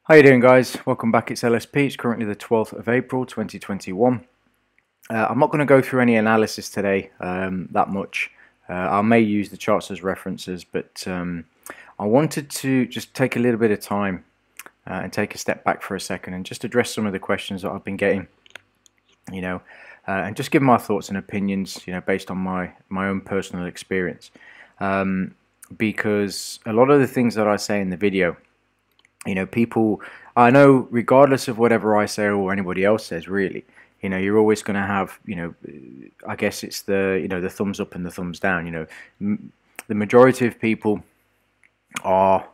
How you doing, guys? Welcome back. It's LSP. It's currently the 12th of April 2021. I'm not going to go through any analysis today that much. I may use the charts as references, but I wanted to just take a little bit of time and take a step back for a second and just address some of the questions that I've been getting, and just give my thoughts and opinions, based on my own personal experience. Because a lot of the things that I say in the video, people, I know, regardless of whatever I say or anybody else says, really, you're always going to have, I guess it's the thumbs up and the thumbs down. The majority of people are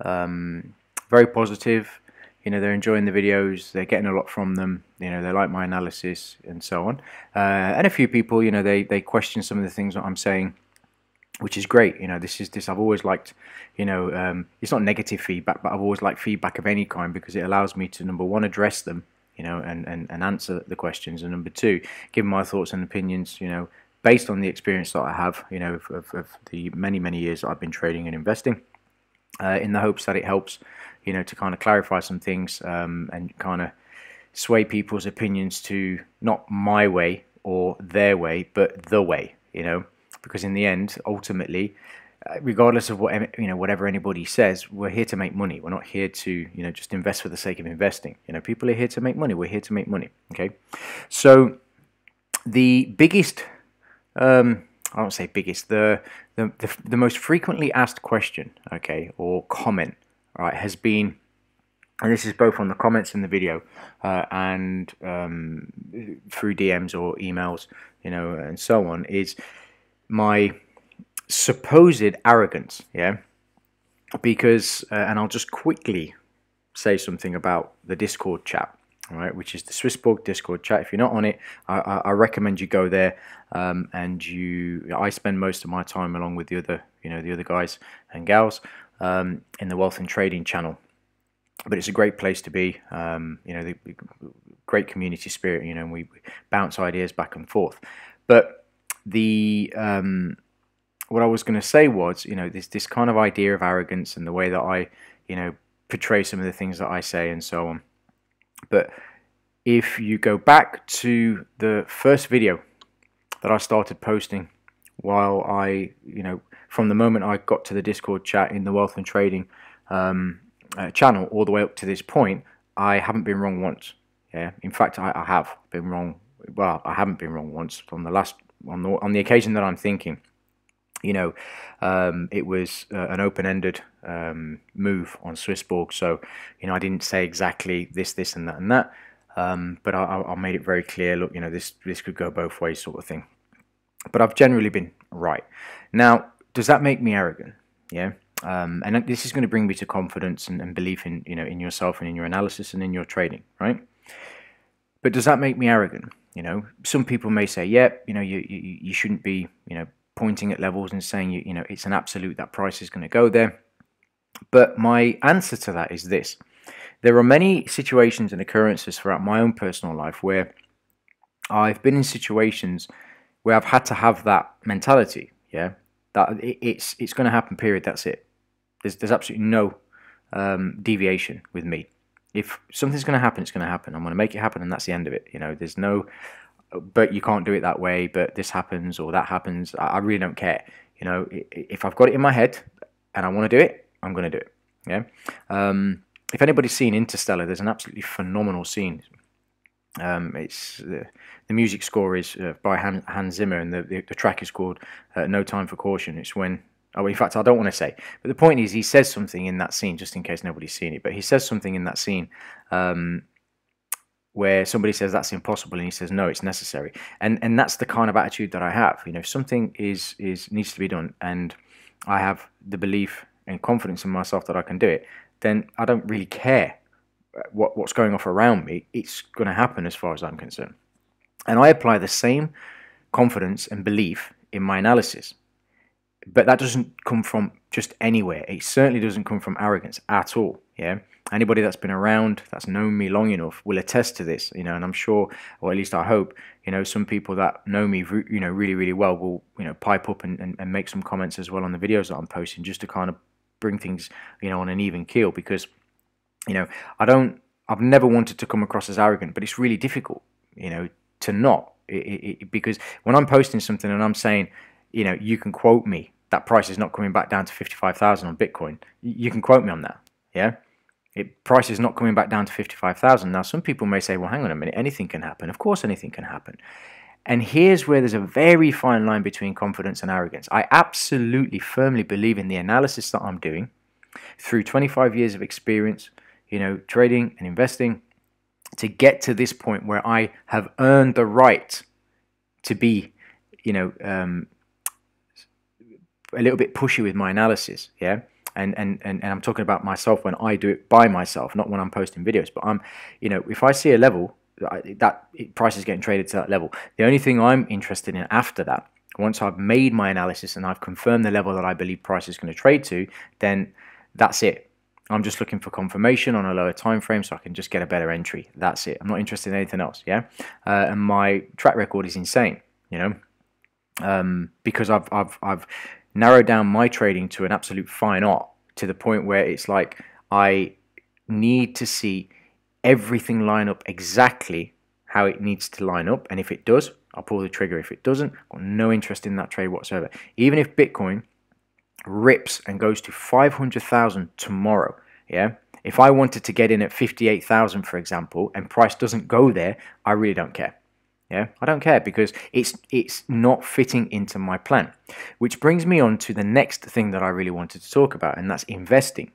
very positive. They're enjoying the videos, they're getting a lot from them, they like my analysis and so on. And a few people, they question some of the things that I'm saying, which is great. This I've always liked. It's not negative feedback, but I've always liked feedback of any kind because it allows me to, number one, address them, and answer the questions, and number two, give my thoughts and opinions, based on the experience that I have, of the many years that I've been trading and investing, in the hopes that it helps, to kind of clarify some things, and kind of sway people's opinions to not my way or their way, but the way, because in the end, ultimately, regardless of whatever anybody says, we're here to make money. We're not here to just invest for the sake of investing. People are here to make money. We're here to make money. Okay, so the biggest, I won't say biggest, the most frequently asked question, okay, or comment, right, has been, and this is both on the comments in the video and through DMs or emails, and so on, is my supposed arrogance, because and I'll just quickly say something about the Discord chat, all right, which is the Swissborg Discord chat. If you're not on it, I recommend you go there, and I spend most of my time along with the other guys and gals in the Wealth and Trading channel. But it's a great place to be, the great community spirit, and we bounce ideas back and forth. But the what I was going to say was, this kind of idea of arrogance and the way that I, portray some of the things that I say and so on. But if you go back to the first video that I started posting, while I, from the moment I got to the Discord chat in the Wealth and Trading channel all the way up to this point, I haven't been wrong once. Yeah, in fact, I have been wrong. Well, I haven't been wrong once from the last. On the occasion that I'm thinking, it was an open-ended move on Swissborg. So, I didn't say exactly this, and that, but I made it very clear. Look, this could go both ways, sort of thing. But I've generally been right. Now, does that make me arrogant? Yeah. And this is going to bring me to confidence and belief in in yourself and in your analysis and in your trading, right? But does that make me arrogant? Some people may say, yeah, you shouldn't be, pointing at levels and saying, it's an absolute that price is going to go there. But my answer to that is this. There are many situations and occurrences throughout my own personal life where I've been in situations where I've had to have that mentality, yeah, that it's going to happen, period, that's it. There's absolutely no deviation with me. If something's going to happen, it's going to happen. I'm going to make it happen, and that's the end of it. There's no, but you can't do it that way, but this happens or that happens. I really don't care. If I've got it in my head and I want to do it, I'm going to do it. Yeah. If anybody's seen Interstellar, there's an absolutely phenomenal scene. It's the music score is by Hans Zimmer, and the track is called "No Time for Caution." It's when, oh, in fact, I don't want to say, but the point is, he says something in that scene, just in case nobody's seen it. But he says something in that scene where somebody says that's impossible, and he says no, it's necessary. And that's the kind of attitude that I have. If something needs to be done, and I have the belief and confidence in myself that I can do it, then I don't really care what's going off around me. It's going to happen as far as I'm concerned. And I apply the same confidence and belief in my analysis. But that doesn't come from just anywhere. It certainly doesn't come from arrogance at all. Yeah. Anybody that's been around, that's known me long enough, will attest to this. And I'm sure, or at least I hope, some people that know me, really well will, pipe up and make some comments as well on the videos that I'm posting, just to kind of bring things, on an even keel. Because You know, I've never wanted to come across as arrogant, but it's really difficult, you know, to not. Because when I'm posting something and I'm saying, you know, you can quote me, that price is not coming back down to 55,000 on Bitcoin. You can quote me on that. Yeah. Price is not coming back down to 55,000. Now, some people may say, well, hang on a minute, anything can happen. Of course, anything can happen. And here's where there's a very fine line between confidence and arrogance. I absolutely firmly believe in the analysis that I'm doing through 25 years of experience, you know, trading and investing, to get to this point where I have earned the right to be, you know, a little bit pushy with my analysis, yeah. And I'm talking about myself when I do it by myself, not when I'm posting videos. But I'm, you know, if I see a level that price is getting traded to that level, the only thing I'm interested in after that, once I've made my analysis and I've confirmed the level that I believe price is going to trade to, then that's it. I'm just looking for confirmation on a lower time frame so I can just get a better entry. That's it. I'm not interested in anything else. Yeah, and my track record is insane. You know, because I've narrowed down my trading to an absolute fine art, to the point where it's like I need to see everything line up exactly how it needs to line up, and if it does, I'll pull the trigger. If it doesn't, I've got no interest in that trade whatsoever. Even if Bitcoin rips and goes to 500,000 tomorrow, yeah, if I wanted to get in at 58,000, for example, and price doesn't go there, I really don't care. Yeah, I don't care, because it's not fitting into my plan. Which brings me on to the next thing that I really wanted to talk about, and that's investing.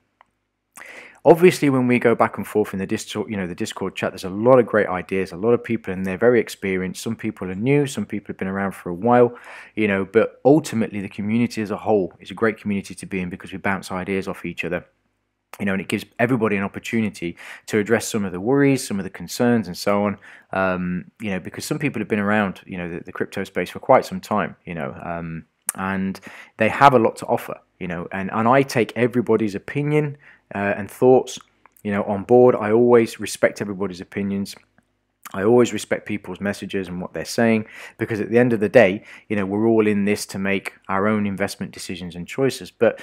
Obviously, when we go back and forth in the Discord, you know, the Discord chat, there's a lot of great ideas, a lot of people in there very experienced. Some people are new, some people have been around for a while, you know, but ultimately the community as a whole is a great community to be in, because we bounce ideas off each other. You know, and it gives everybody an opportunity to address some of the worries, some of the concerns, and so on. You know, because some people have been around, you know, the crypto space for quite some time, you know, and they have a lot to offer, you know, and I take everybody's opinion and thoughts, you know, on board. I always respect everybody's opinions. I always respect people's messages and what they're saying, because at the end of the day, you know, we're all in this to make our own investment decisions and choices. But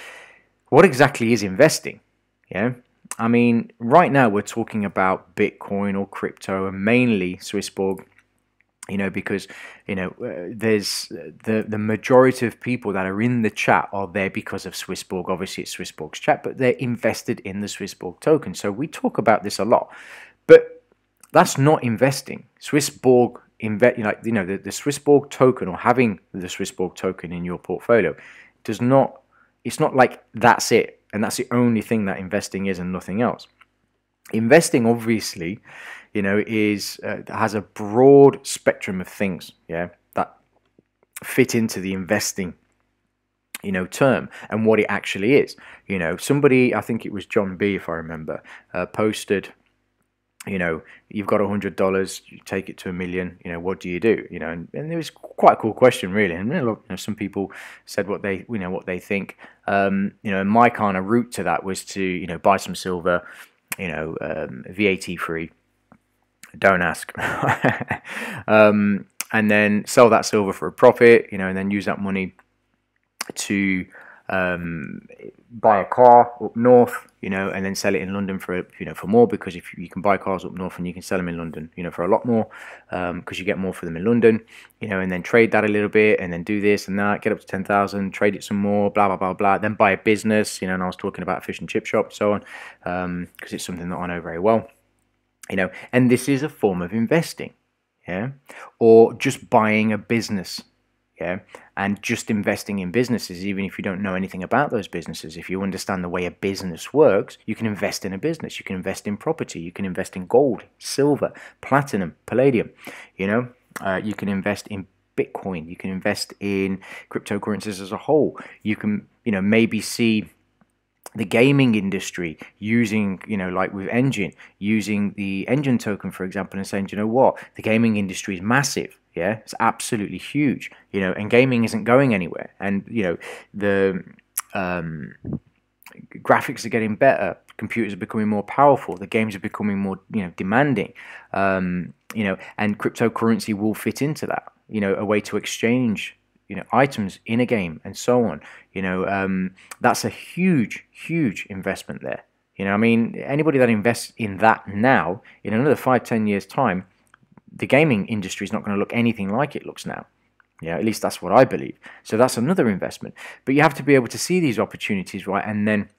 what exactly is investing? Yeah, I mean, right now we're talking about Bitcoin or crypto, and mainly Swissborg, you know, because, you know, there's the majority of people that are in the chat are there because of Swissborg. Obviously, it's Swissborg's chat, but they're invested in the Swissborg token. So we talk about this a lot, but that's not investing. Swissborg you know, the Swissborg token, or having the Swissborg token in your portfolio, does not. It's not like that's it, and that's the only thing that investing is, and nothing else. Investing, obviously, you know, has a broad spectrum of things, yeah, that fit into the investing, you know, term, and what it actually is. You know, somebody, I think it was John B, if I remember, posted, you know, you've got $100, you take it to $1 million, you know, what do you do? You know, and it was quite a cool question, really. And, you know, some people said what they, you know, what they think. You know, and my kind of route to that was to, you know, buy some silver, you know, VAT free. Don't ask. And then sell that silver for a profit, you know, and then use that money to buy a car up north, you know, and then sell it in London for, you know, for more, because if you can buy cars up north and you can sell them in London, you know, for a lot more, because you get more for them in London, you know, and then trade that a little bit, and then do this and that, get up to 10,000, trade it some more, blah blah blah blah, then buy a business, you know, and I was talking about a fish and chip shop, so on, because it's something that I know very well, you know, and this is a form of investing, yeah, or just buying a business. Yeah, and just investing in businesses, even if you don't know anything about those businesses. If you understand the way a business works, you can invest in a business. You can invest in property. You can invest in gold, silver, platinum, palladium. You know, you can invest in Bitcoin. You can invest in cryptocurrencies as a whole. You can, you know, maybe see the gaming industry using, you know, like with Engine, using the Engine token, for example, and saying, you know what, the gaming industry is massive. Yeah, it's absolutely huge, you know, and gaming isn't going anywhere. And, you know, the graphics are getting better, computers are becoming more powerful, the games are becoming more, you know, demanding, you know, and cryptocurrency will fit into that, you know, a way to exchange, you know, items in a game and so on. You know, that's a huge investment there. You know, I mean, anybody that invests in that now, in another 5, 10 years time, the gaming industry is not going to look anything like it looks now. Yeah, at least that's what I believe. So that's another investment. But you have to be able to see these opportunities, right? And then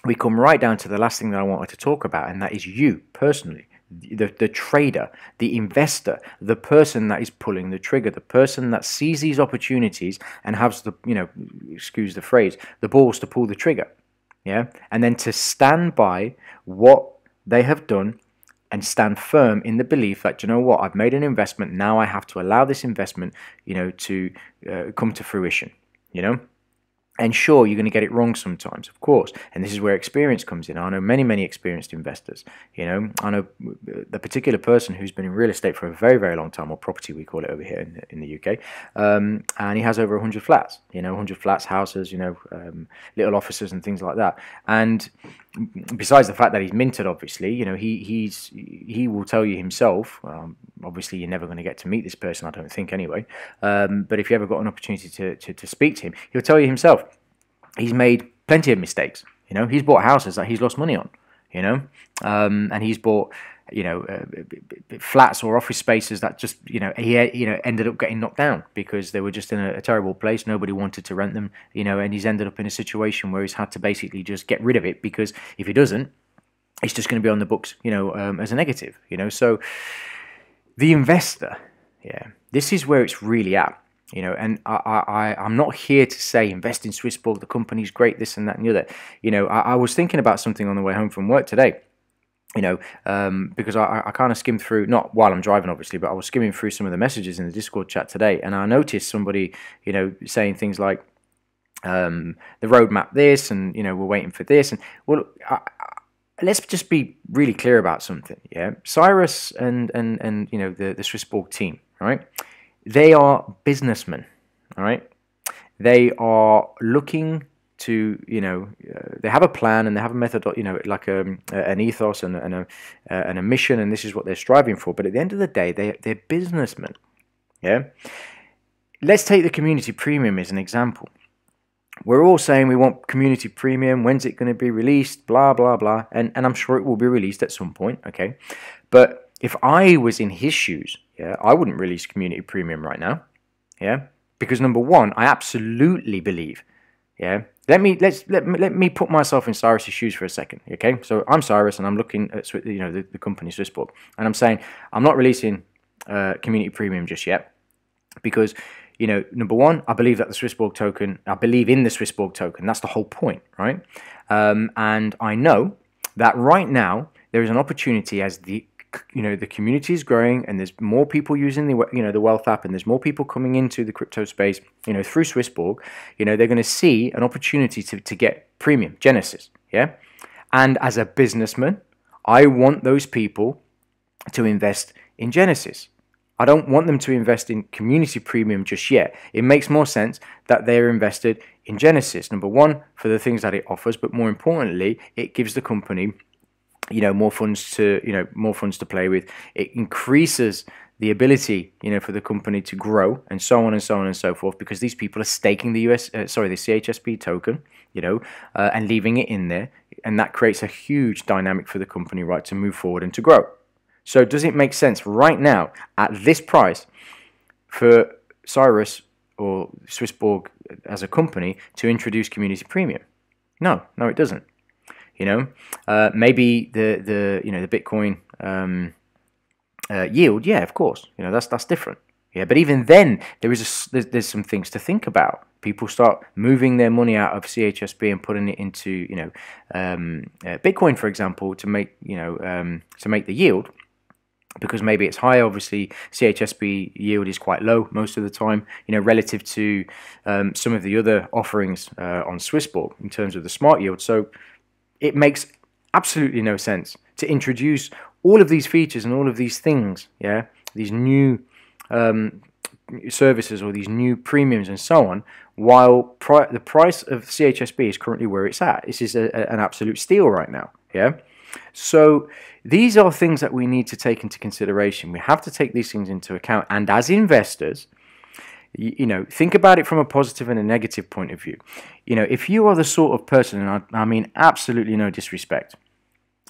we come right down to the last thing that I wanted to talk about, and that is you personally, the trader, the investor, the person that is pulling the trigger, the person that sees these opportunities and has the, you know, excuse the phrase, the balls to pull the trigger. Yeah, and then to stand by what they have done and stand firm in the belief that, you know what, I've made an investment, now I have to allow this investment, you know, to come to fruition, you know. And sure, you're going to get it wrong sometimes, of course. And this is where experience comes in. I know many, many experienced investors. You know, I know the particular person who's been in real estate for a very, very long time, or property we call it over here in the UK. And he has over 100 flats, you know, 100 flats, houses, you know, little offices and things like that. And besides the fact that he's minted, obviously, you know, he will tell you himself, obviously you're never going to get to meet this person, I don't think anyway, but if you ever got an opportunity to speak to him, he'll tell you himself, he's made plenty of mistakes. You know, he's bought houses that he's lost money on, you know, and he's bought, you know, flats or office spaces that just, you know, he ended up getting knocked down because they were just in a terrible place. Nobody wanted to rent them, you know, and he's ended up in a situation where he's had to basically just get rid of it, because if he doesn't, it's just going to be on the books, you know, as a negative, you know. So the investor, yeah, this is where it's really at. You know, and I'm not here to say invest in Swissborg, the company's great, this and that and the other. You know, I was thinking about something on the way home from work today, you know, because I kind of skimmed through, not while I'm driving obviously, but I was skimming through some of the messages in the Discord chat today, and I noticed somebody, you know, saying things like the roadmap this, and, you know, we're waiting for this. And well, let's just be really clear about something, yeah. Cyrus and you know, the Swissborg team, right? They are businessmen, all right? They are looking to, you know, they have a plan and they have a method, you know, like an ethos and a mission, and this is what they're striving for. But at the end of the day, they're businessmen, yeah? Let's take the community premium as an example. We're all saying we want community premium, when's it going to be released, blah, blah, blah, and I'm sure it will be released at some point, okay? But if I was in his shoes, yeah, I wouldn't release community premium right now, yeah, because number one, I absolutely believe, yeah. Let me put myself in Cyrus's shoes for a second, okay? So I'm Cyrus, and I'm looking at, you know, the company Swissborg, and I'm saying I'm not releasing community premium just yet, because, you know, number one, I believe that the Swissborg token, I believe in the Swissborg token. That's the whole point, right? And I know that right now there is an opportunity, as the, you know, the community is growing and there's more people using the, you know, the Wealth app, and there's more people coming into the crypto space, you know, through Swissborg. You know, they're going to see an opportunity to get premium, Genesis, yeah? And as a businessman, I want those people to invest in Genesis. I don't want them to invest in community premium just yet. It makes more sense that they're invested in Genesis. Number one, for the things that it offers, but more importantly, it gives the company, you know, more funds to, you know, more funds to play with. It increases the ability, you know, for the company to grow, and so on and so on and so forth, because these people are staking the the CHSP token, you know, and leaving it in there, and that creates a huge dynamic for the company, right, to move forward and to grow. So does it make sense right now at this price for Cyrus or Swissborg as a company to introduce community premium? No, it doesn't. You know, maybe the you know, the Bitcoin yield, yeah, of course, you know, that's different. Yeah, but even then, there's some things to think about. People start moving their money out of CHSP and putting it into, you know, Bitcoin, for example, to make, you know, to make the yield. Because maybe it's high. Obviously, CHSP yield is quite low most of the time, you know, relative to some of the other offerings on Swissborg in terms of the smart yield. So it makes absolutely no sense to introduce all of these features and all of these things, yeah, these new services or these new premiums and so on, while the price of CHSP is currently where it's at. This is an absolute steal right now, yeah. So these are things that we need to take into consideration. We have to take these things into account. And as investors, you know, think about it from a positive and a negative point of view. You know, if you are the sort of person, and I mean absolutely no disrespect,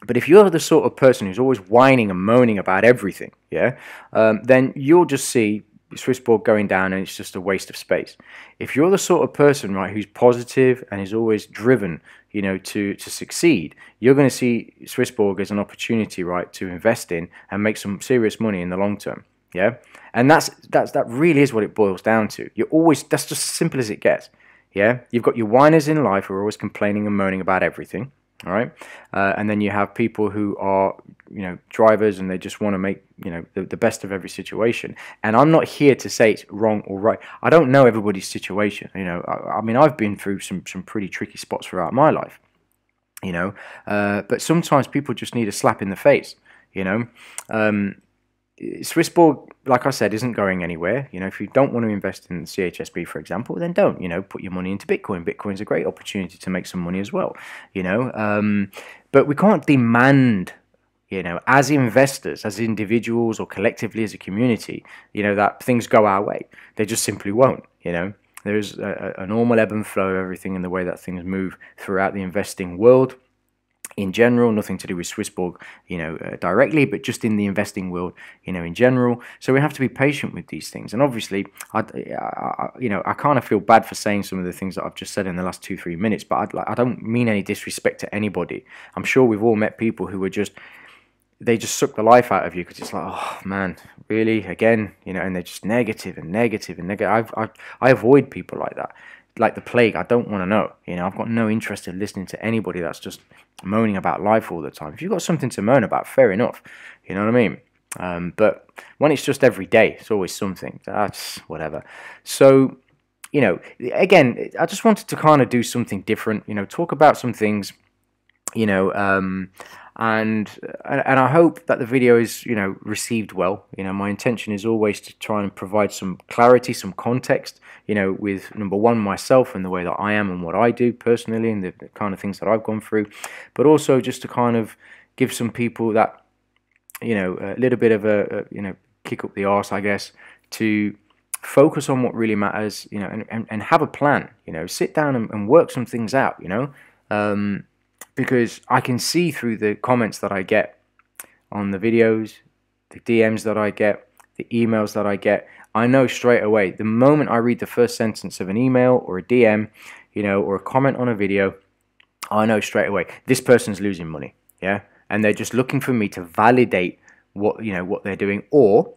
But if you're the sort of person who's always whining and moaning about everything, yeah, then you'll just see Swissborg going down, and it's just a waste of space. If you're the sort of person, right, who's positive and is always driven, you know, to succeed, you're going to see Swissborg as an opportunity, right, to invest in and make some serious money in the long term. Yeah, and that really is what it boils down to. That's just as simple as it gets. Yeah, you've got your whiners in life who are always complaining and moaning about everything. All right, and then you have people who are, you know, drivers, and they just want to make, you know, the best of every situation. And I'm not here to say it's wrong or right. I don't know everybody's situation. You know, I mean, I've been through some pretty tricky spots throughout my life. You know, but sometimes people just need a slap in the face. You know, Swissborg, like I said, isn't going anywhere. You know, if you don't want to invest in CHSB, for example, then don't. You know, put your money into Bitcoin. Bitcoin's a great opportunity to make some money as well. You know, but we can't demand, you know, as investors, as individuals, or collectively as a community, you know, that things go our way. They just simply won't. You know, there's a normal ebb and flow of everything in the way that things move throughout the investing world. In general, nothing to do with Swissborg, you know, directly, but just in the investing world, you know, in general. So we have to be patient with these things. And obviously, you know, I kind of feel bad for saying some of the things that I've just said in the last 2-3 minutes, but I don't mean any disrespect to anybody. I'm sure we've all met people who are they just suck the life out of you, because it's like, oh man, really, again, you know, and they're just negative and negative and negative. I avoid people like that, like the plague. I don't want to know. You know, I've got no interest in listening to anybody that's just moaning about life all the time. If you've got something to moan about, fair enough. You know what I mean? But when it's just every day, it's always something. That's whatever. So, you know, again, I just wanted to kind of do something different. You know, talk about some things. You know, and I hope that the video is, you know, received well. You know, my intention is always to try and provide some clarity, some context, you know, with number one, myself and the way that I am and what I do personally and the kind of things that I've gone through, but also just to kind of give some people that, you know, a little bit of a you know, kick up the arse, I guess, to focus on what really matters, you know, and have a plan. You know, sit down and work some things out, you know, because I can see through the comments that I get on the videos, the DMs that I get, the emails that I get. I know straight away, the moment I read the first sentence of an email or a DM, you know, or a comment on a video, I know straight away this person's losing money, yeah, and they're just looking for me to validate what, you know, what they're doing, or,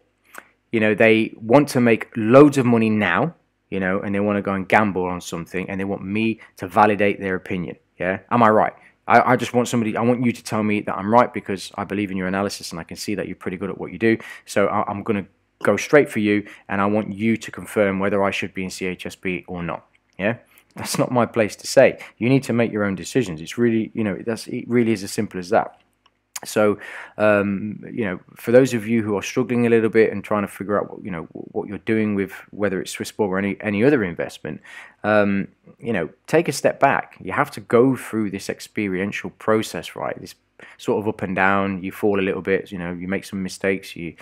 you know, they want to make loads of money now, you know, and they want to go and gamble on something, and they want me to validate their opinion. Yeah, am I right? I just want somebody, I want you to tell me that I'm right, because I believe in your analysis and I can see that you're pretty good at what you do. So I'm going to go straight for you, and I want you to confirm whether I should be in CHSB or not. Yeah, that's not my place to say. You need to make your own decisions. It's really, you know, it really is as simple as that. So, you know, for those of you who are struggling a little bit and trying to figure out, you know, what you're doing with whether it's Swissborg or any other investment, you know, take a step back. You have to go through this experiential process, right? This sort of up and down. You fall a little bit, you know, you make some mistakes, you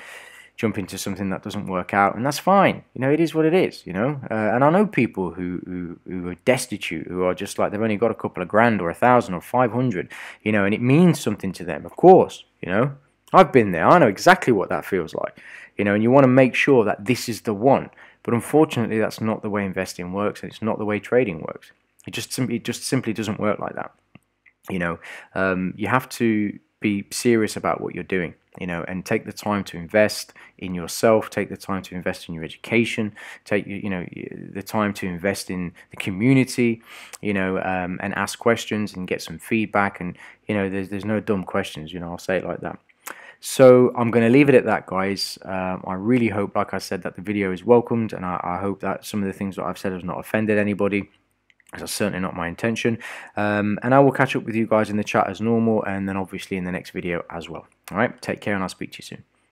jump into something that doesn't work out, and that's fine. You know, it is what it is, you know. And I know people who are destitute, who are just like, they've only got a couple of grand or 1,000 or 500, you know, and it means something to them, of course, you know. I've been there. I know exactly what that feels like, you know, and you want to make sure that this is the one. But unfortunately, that's not the way investing works, and it's not the way trading works. It just simply doesn't work like that. You know, you have to be serious about what you're doing, you know, and take the time to invest in yourself, take the time to invest in your education, take, you know, the time to invest in the community, you know, and ask questions and get some feedback. And, you know, there's no dumb questions, you know, I'll say it like that. So I'm going to leave it at that, guys. I really hope, like I said, that the video is welcomed, and I hope that some of the things that I've said has not offended anybody. That's certainly not my intention. And I will catch up with you guys in the chat as normal, and then obviously in the next video as well. All right, take care, and I'll speak to you soon.